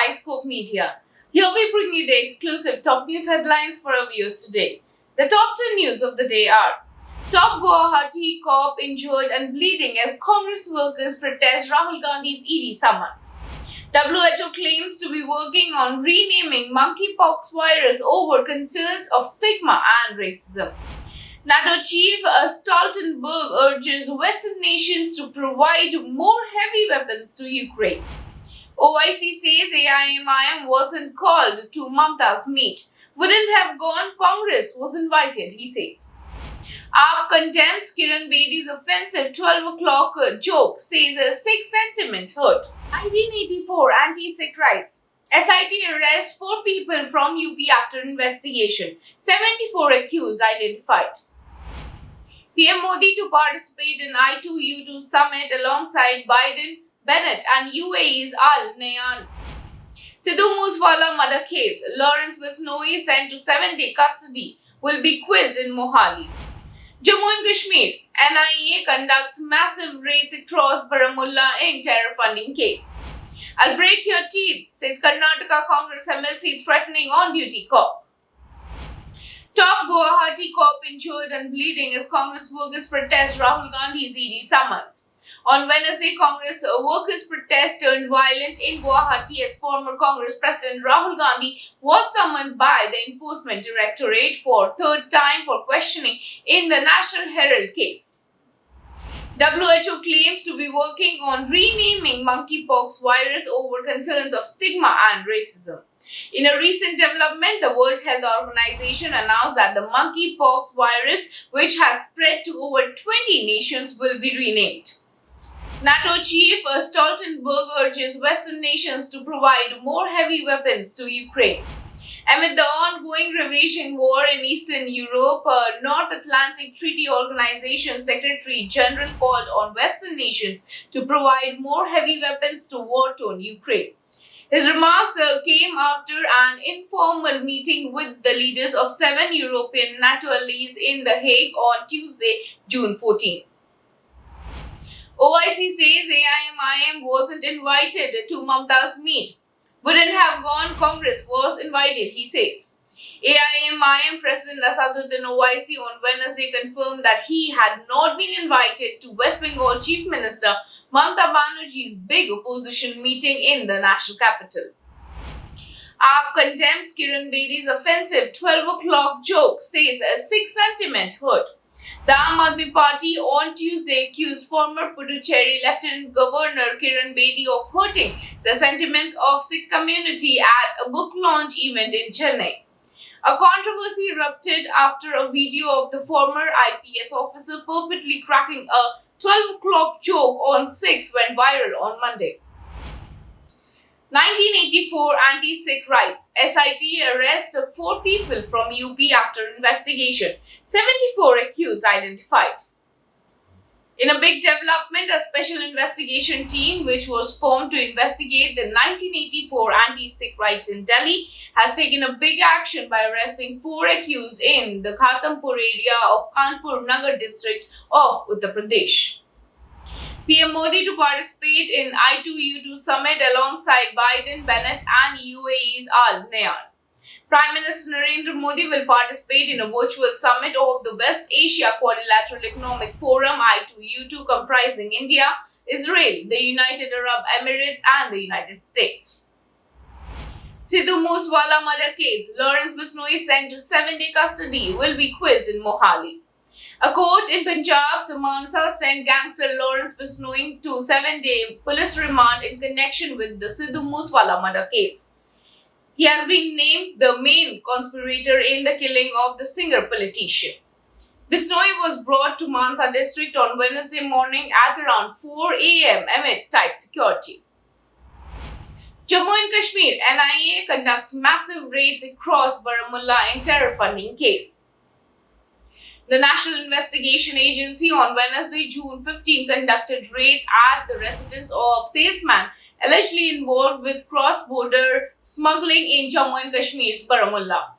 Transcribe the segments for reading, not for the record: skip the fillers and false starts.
iScope Media. Here we bring you the exclusive top news headlines for our viewers today. The top 10 news of the day are: top Guwahati cop injured and bleeding as Congress workers protest Rahul Gandhi's ED summons. WHO claims to be working on renaming Monkeypox virus over concerns of stigma and racism. NATO chief Stoltenberg urges Western nations to provide more heavy weapons to Ukraine. Owaisi says AIMIM wasn't called to Mamata's meet. Wouldn't have gone, Congress was invited, he says. AAP condemns Kiran Bedi's offensive 12 o'clock joke, says a Sikh sentiment hurt. 1984 anti-Sikh riots. SIT arrests 4 people from UP after investigation. 74 accused identified. PM Modi to participate in I2U2 summit alongside Biden, Bennett and UAE's Nahyan. Sidhu Moosewala Murder case. Lawrence Bishnoi sent to 7-day custody will be quizzed in Mohali. Jammu and Kashmir. NIA conducts massive raids across Baramulla in terror funding case. I'll break your teeth, says Karnataka Congress MLC threatening on-duty cop. Top Guwahati cop injured and bleeding as Congress workers protest Rahul Gandhi's ED summons. On Wednesday, Congress workers' protest turned violent in Guwahati as former Congress President Rahul Gandhi was summoned by the Enforcement Directorate for third time for questioning in the National Herald case. WHO claims to be working on renaming Monkeypox virus over concerns of stigma and racism. In a recent development, the World Health Organization announced that the Monkeypox virus, which has spread to over 20 nations, will be renamed. NATO chief Stoltenberg urges Western nations to provide more heavy weapons to Ukraine. Amid the ongoing ravaging war in Eastern Europe, North Atlantic Treaty Organization Secretary General called on Western nations to provide more heavy weapons to war-torn Ukraine. His remarks came after an informal meeting with the leaders of 7 European NATO allies in The Hague on Tuesday, June 14. Owaisi says AIMIM wasn't invited to Mamata's meet. Wouldn't have gone, Congress was invited, he says. AIMIM President Asaduddin Owaisi on Wednesday confirmed that he had not been invited to West Bengal Chief Minister Mamata Banerjee's big opposition meeting in the national capital. AAP condemns Kiran Bedi's offensive 12 o'clock joke, says a Sikh sentiment hurt. The Aam Aadmi Party on Tuesday accused former Puducherry Lieutenant Governor Kiran Bedi of hurting the sentiments of Sikh community at a book launch event in Chennai. A controversy erupted after a video of the former IPS officer purportedly cracking a 12 o'clock joke on Sikhs went viral on Monday. 1984 anti-Sikh riots. SIT arrests 4 people from UP after investigation. 74 accused identified. In a big development, a special investigation team which was formed to investigate the 1984 anti-Sikh riots in Delhi has taken a big action by arresting 4 accused in the Khatampur area of Kanpur Nagar district of Uttar Pradesh. PM Modi to participate in I2U2 summit alongside Biden, Bennett and UAE's Nahyan. Prime Minister Narendra Modi will participate in a virtual summit of the West Asia Quadrilateral Economic Forum I2U2 comprising India, Israel, the United Arab Emirates and the United States. Sidhu Moosewala Murder case. Lawrence Bishnoi sent to 7-day custody will be quizzed in Mohali. A court in Punjab's Mamata sent gangster Lawrence Bishnoi to 7-day police remand in connection with the Sidhu Moosewala murder case. He has been named the main conspirator in the killing of the singer-politician. Bishnoi was brought to Mansa district on Wednesday morning at around 4 a.m. amid tight security. Jammu and Kashmir. NIA conducts massive raids across Baramulla in terror funding case. The National Investigation Agency on Wednesday, June 15, conducted raids at the residence of salesman allegedly involved with cross-border smuggling in Jammu and Kashmir's Baramulla.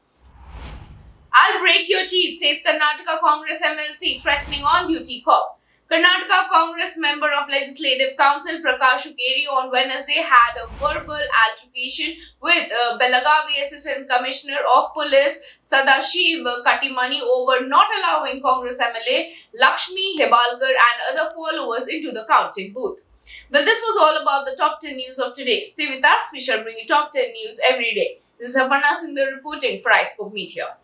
I'll break your teeth, says Karnataka Congress MLC threatening on-duty cop. Karnataka Congress member of Legislative Council Prakash Ukeri on Wednesday had a verbal altercation with Belagavi Assistant Commissioner of Police Sadashiv Katimani over not allowing Congress MLA Lakshmi Hebalkar and other followers into the counting booth. Well, this was all about the top 10 news of today. Stay with us, we shall bring you top 10 news every day. This is Aparna Singh reporting for iScope Media.